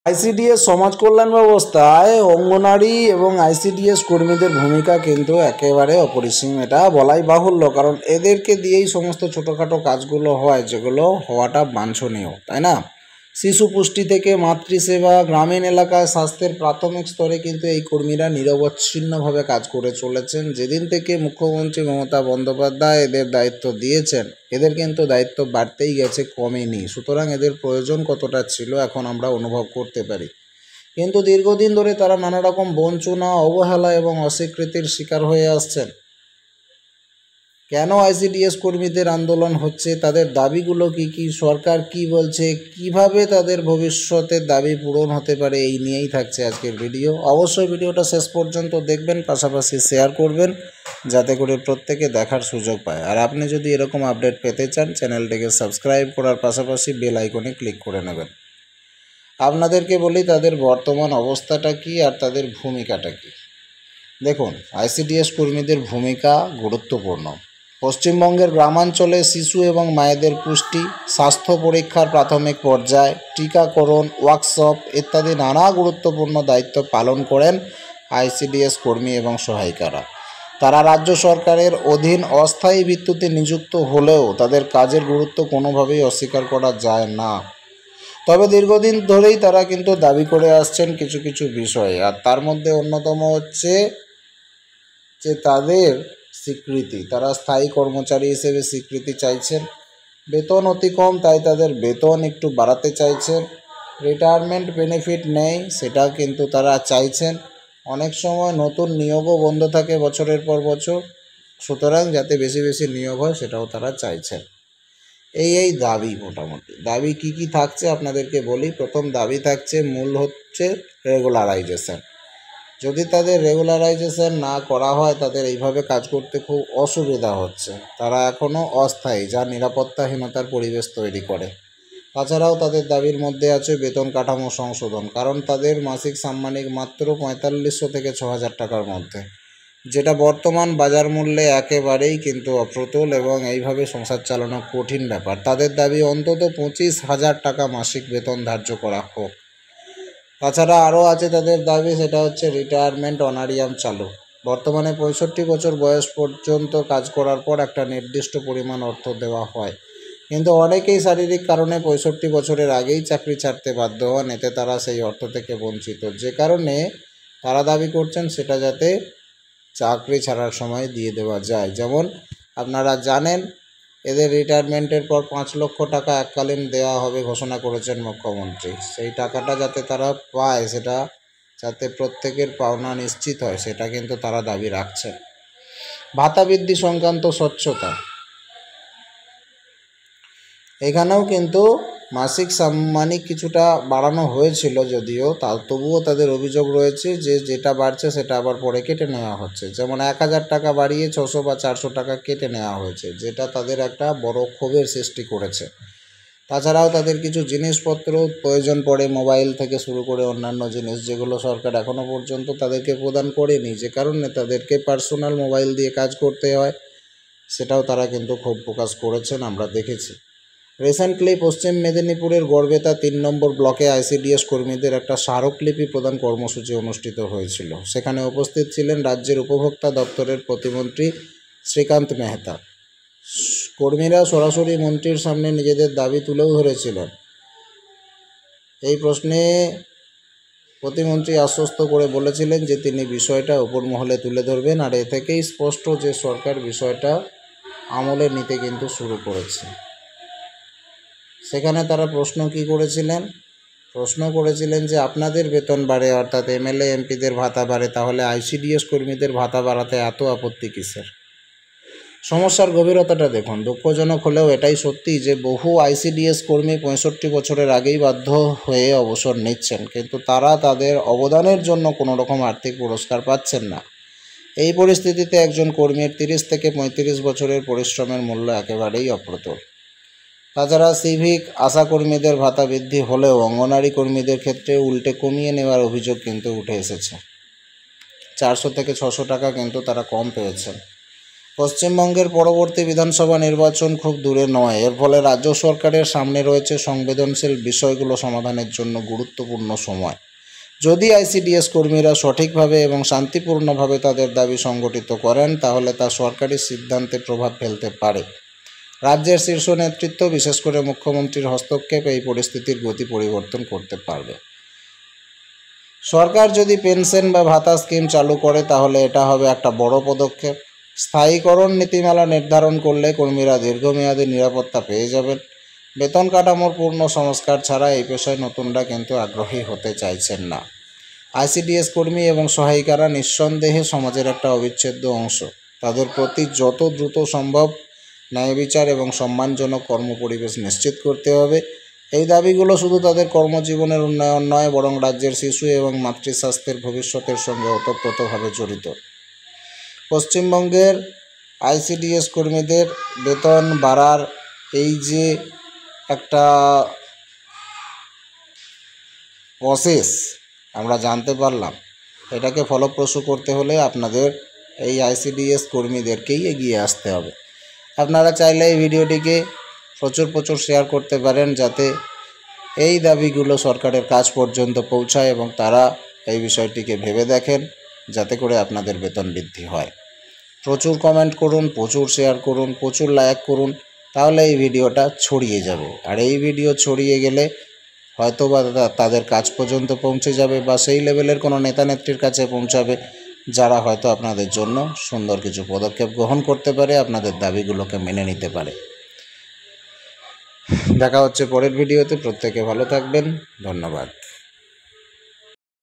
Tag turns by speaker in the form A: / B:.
A: ICDS সমাজ কল্যাণ ব্যবস্থায় অঙ্গনারী এবং আইসিডিএস কর্মীদের ভূমিকা কিন্তু একেবারে অপরিসীম, এটা বলাই বাহুল্য। কারণ এদেরকে দিয়েই সমস্ত ছোটোখাটো কাজগুলো হয়, যেগুলো হওয়াটা বাঞ্ছনীয়, তাই না? শিশু পুষ্টি থেকে মাতৃসেবা, গ্রামীণ এলাকায় স্বাস্থ্যের প্রাথমিক স্তরে কিন্তু এই কর্মীরা নিরবচ্ছিন্নভাবে কাজ করে চলেছেন। যেদিন থেকে মুখ্যমন্ত্রী মমতা বন্দ্যোপাধ্যায় এদের দায়িত্ব দিয়েছেন, এদের কিন্তু দায়িত্ব বাড়তেই গেছে, কমেনি। সুতরাং এদের প্রয়োজন কতটা ছিল এখন আমরা অনুভব করতে পারি। কিন্তু দীর্ঘদিন ধরে তারা নানা রকম বঞ্চনা, অবহেলা এবং অস্বীকৃতির শিকার হয়ে আসছেন। কেন আইসিডিএস কর্মীদের আন্দোলন হচ্ছে, তাদের দাবিগুলো কি, সরকার কি বলছে, কিভাবে তাদের ভবিষ্যতের দাবি পূরণ হতে পারে, এই নিয়েই থাকছে আজকের ভিডিও। অবশ্যই ভিডিওটা শেষ পর্যন্ত দেখবেন, পাশাপাশি শেয়ার করবেন, যাতে করে প্রত্যেকে দেখার সুযোগ পায়। আর আপনি যদি এরকম আপডেট পেতে চান, চ্যানেলটিকে সাবস্ক্রাইব করার পাশাপাশি বেল আইকনে ক্লিক করে নেবেন। আপনাদেরকে বলি তাদের বর্তমান অবস্থাটা কি আর তাদের ভূমিকাটা কি। দেখুন, আইসিডিএস কর্মীদের ভূমিকা গুরুত্বপূর্ণ। পশ্চিমবঙ্গের গ্রামাঞ্চলে শিশু এবং মায়েদের পুষ্টি, স্বাস্থ্য পরীক্ষার প্রাথমিক পর্যায়, টিকাকরণ, ওয়ার্কশপ ইত্যাদি নানা গুরুত্বপূর্ণ দায়িত্ব পালন করেন আইসিডিএস কর্মী এবং সহায়িকারা। তারা রাজ্য সরকারের অধীন অস্থায়ী ভিত্তিতে নিযুক্ত হলেও তাদের কাজের গুরুত্ব কোনোভাবেই অস্বীকার করা যায় না। তবে দীর্ঘদিন ধরেই তারা কিন্তু দাবি করে আসছেন কিছু কিছু বিষয়ে, আর তার মধ্যে অন্যতম হচ্ছে যে তাদের স্বীকৃতি। তারা স্থায়ী কর্মচারী হিসেবে স্বীকৃতি চাইছেন। বেতন অতি কম, তাই তাদের বেতন একটু বাড়াতে চাইছেন। রিটায়ারমেন্ট বেনিফিট নেই, সেটা কিন্তু তারা চাইছেন। অনেক সময় নতুন নিয়োগও বন্ধ থাকে বছরের পর বছর, সুতরাং যাতে বেশি বেশি নিয়োগ হয় সেটাও তারা চাইছেন। এই দাবি, মোটামুটি দাবি কি থাকছে আপনাদেরকে বলি। প্রথম দাবি থাকছে, মূল হচ্ছে রেগুলারাইজেশন। যদি তাদের রেগুলারাইজেশন না করা হয়, তাদের এইভাবে কাজ করতে খুব অসুবিধা হচ্ছে। তারা এখনও অস্থায়ী, যা নিরাপত্তাহীনতার পরিবেশ তৈরি করে। তাছাড়াও তাদের দাবির মধ্যে আছে বেতন কাঠামো সংশোধন, কারণ তাদের মাসিক সাম্মানিক মাত্র 4500 থেকে 6000 টাকার মধ্যে, যেটা বর্তমান বাজার মূল্যে একেবারেই কিন্তু অপ্রতুল এবং এইভাবে সংসার চালানো কঠিন ব্যাপার। তাদের দাবি অন্তত 25,000 টাকা মাসিক বেতন ধার্য করা হোক। তাছাড়া আরও আছে তাদের দাবি, সেটা হচ্ছে রিটায়ারমেন্ট অনারিয়াম চালু। বর্তমানে 65 বছর বয়স পর্যন্ত কাজ করার পর একটা নির্দিষ্ট পরিমাণ অর্থ দেওয়া হয়, কিন্তু অনেকেই শারীরিক কারণে 65 বছরের আগেই চাকরি ছাড়তে বাধ্য হন। এতে তারা সেই অর্থ থেকে বঞ্চিত, যে কারণে তারা দাবি করছেন সেটা যাতে চাকরি ছাড়ার সময় দিয়ে দেওয়া যায়। যেমন আপনারা জানেন, এদের রিটায়ারমেন্টের পর 5 লক্ষ টাকা এককালীন দেওয়া হবে ঘোষণা করেছেন মুখ্যমন্ত্রী। সেই টাকাটা যাতে তারা পায়, সেটা যাতে প্রত্যেকের পাওনা নিশ্চিত হয়, সেটা কিন্তু তারা দাবি রাখছেন। ভাতা বৃদ্ধি সংক্রান্ত স্বচ্ছতা, এখানেও কিন্তু মাসিক সাম্মানিক কিছুটা বাড়ানো হয়েছিল, যদিও তবুও তাদের অভিযোগ রয়েছে যে যেটা বাড়ছে সেটা আবার পরে কেটে নেওয়া হচ্ছে। যেমন 1000 টাকা বাড়িয়ে 600 বা 400 টাকা কেটে নেওয়া হয়েছে, যেটা তাদের একটা বড় ক্ষোভের সৃষ্টি করেছে। তাছাড়াও তাদের কিছু জিনিসপত্র প্রয়োজন পড়ে, মোবাইল থেকে শুরু করে অন্যান্য জিনিস, যেগুলো সরকার এখনও পর্যন্ত তাদেরকে প্রদান করেনি, যে কারণে তাদেরকে পার্সোনাল মোবাইল দিয়ে কাজ করতে হয়। সেটাও তারা কিন্তু ক্ষোভ প্রকাশ করেছেন, আমরা দেখেছি। রিসেন্টলি পশ্চিম মেদিনীপুরের গড়বেতা 3 নম্বর ব্লকে আইসিডিএস কর্মীদের একটা স্মারকলিপি প্রদান কর্মসূচি অনুষ্ঠিত হয়েছিল। সেখানে উপস্থিত ছিলেন রাজ্যের উপভোক্তা দপ্তরের প্রতিমন্ত্রী শ্রীকান্ত মেহতা। কর্মীরা সরাসরি মন্ত্রীর সামনে নিজেদের দাবি তুলেও ধরেছিলেন। এই প্রশ্নে প্রতিমন্ত্রী আশ্বস্ত করে বলেছিলেন যে তিনি বিষয়টা উপর মহলে তুলে ধরবেন, আর এ থেকেই স্পষ্ট যে সরকার বিষয়টা আমলে নিতে কিন্তু শুরু করেছে। সেখানে তারা প্রশ্ন করেছিলেন যে আপনাদের বেতন বাড়ে, অর্থাৎ এমএলএ এমপিদের ভাতা বাড়ে, তাহলে আইসিডিএস কর্মীদের ভাতা বাড়াতে এত আপত্তি কিসের? সমস্যার গভীরতাটা দেখুন। দুঃখজনক হলেও এটাই সত্যি যে বহু আইসিডিএস কর্মী 65 বছরের আগেই বাধ্য হয়ে অবসর নিচ্ছেন, কিন্তু তারা তাদের অবদানের জন্য কোনো রকম আর্থিক পুরস্কার পাচ্ছেন না। এই পরিস্থিতিতে একজন কর্মীর 30 থেকে 35 বছরের পরিশ্রমের মূল্য একেবারেই অপ্রতুল। তাছাড়া সিভিক আশা কর্মীদের ভাতা বৃদ্ধি হলেও অঙ্গনারী কর্মীদের ক্ষেত্রে উল্টে কমিয়ে নেওয়ার অভিযোগ কিন্তু উঠে এসেছে। 400 থেকে 600 টাকা কিন্তু তারা কম পেয়েছেন। পশ্চিমবঙ্গের পরবর্তী বিধানসভা নির্বাচন খুব দূরে নয়। এর ফলে রাজ্য সরকারের সামনে রয়েছে সংবেদনশীল বিষয়গুলো সমাধানের জন্য গুরুত্বপূর্ণ সময়। যদি আইসিডিএস কর্মীরা সঠিকভাবে এবং শান্তিপূর্ণভাবে তাদের দাবি সংগঠিত করেন, তাহলে তা সরকারি সিদ্ধান্তে প্রভাব ফেলতে পারে। রাজ্যের শীর্ষ নেতৃত্ব, বিশেষ করে মুখ্যমন্ত্রীর হস্তক্ষেপ এই পরিস্থিতির গতি পরিবর্তন করতে পারবে। সরকার যদি পেনশন বা ভাতা স্কিম চালু করে, তাহলে এটা হবে একটা বড় পদক্ষেপ। স্থায়ীকরণ নীতিমালা নির্ধারণ করলে কর্মীরা দীর্ঘমেয়াদী নিরাপত্তা পেয়ে যাবেন। বেতন কাঠামোর পূর্ণ সংস্কার ছাড়া এই পেশায় নতুনরা কিন্তু আগ্রহী হতে চাইছেন না। আইসিডিএস কর্মী এবং সহায়িকারা নিঃসন্দেহে সমাজের একটা অবিচ্ছেদ্য অংশ। তাদের প্রতি যত দ্রুত সম্ভব ন্যায় বিচার এবং সম্মানজনক কর্মপরিবেশ নিশ্চিত করতে হবে। এই দাবিগুলো শুধু তাদের কর্মজীবনের উন্নয়ন নয়, বরং রাজ্যের শিশু এবং মাতৃস্বাস্থ্যের ভবিষ্যতের সঙ্গে ওতপ্রোতভাবে জড়িত। পশ্চিমবঙ্গের আইসিডিএস কর্মীদের বেতন বাড়ার এই যে একটা প্রসেস আমরা জানতে পারলাম, এটাকে ফলপ্রসূ করতে হলে আপনাদের এই আইসিডিএস কর্মীদেরকেই এগিয়ে আসতে হবে। আপনারা চাইলে এই ভিডিওটিকে প্রচুর শেয়ার করতে পারেন, যাতে এই দাবিগুলো সরকারের কাছ পর্যন্ত পৌঁছায় এবং তারা এই বিষয়টিকে ভেবে দেখেন, যাতে করে আপনাদের বেতন বৃদ্ধি হয়। প্রচুর কমেন্ট করুন, প্রচুর শেয়ার করুন, প্রচুর লাইক করুন, তাহলে এই ভিডিওটা ছড়িয়ে যাবে। আর এই ভিডিও ছড়িয়ে গেলে হয়তো বা তাদের কাছ পর্যন্ত পৌঁছে যাবে, বা সেই লেভেলের কোনো নেতা নেত্রীর কাছে পৌঁছাবে, যারা হয়তো আপনাদের জন্য সুন্দর কিছু পদক্ষেপ গ্রহণ করতে পারে, আপনাদের দাবিগুলোকে মেনে নিতে পারে। দেখা হচ্ছে পরের ভিডিওতে। প্রত্যেকে ভালো থাকবেন। ধন্যবাদ।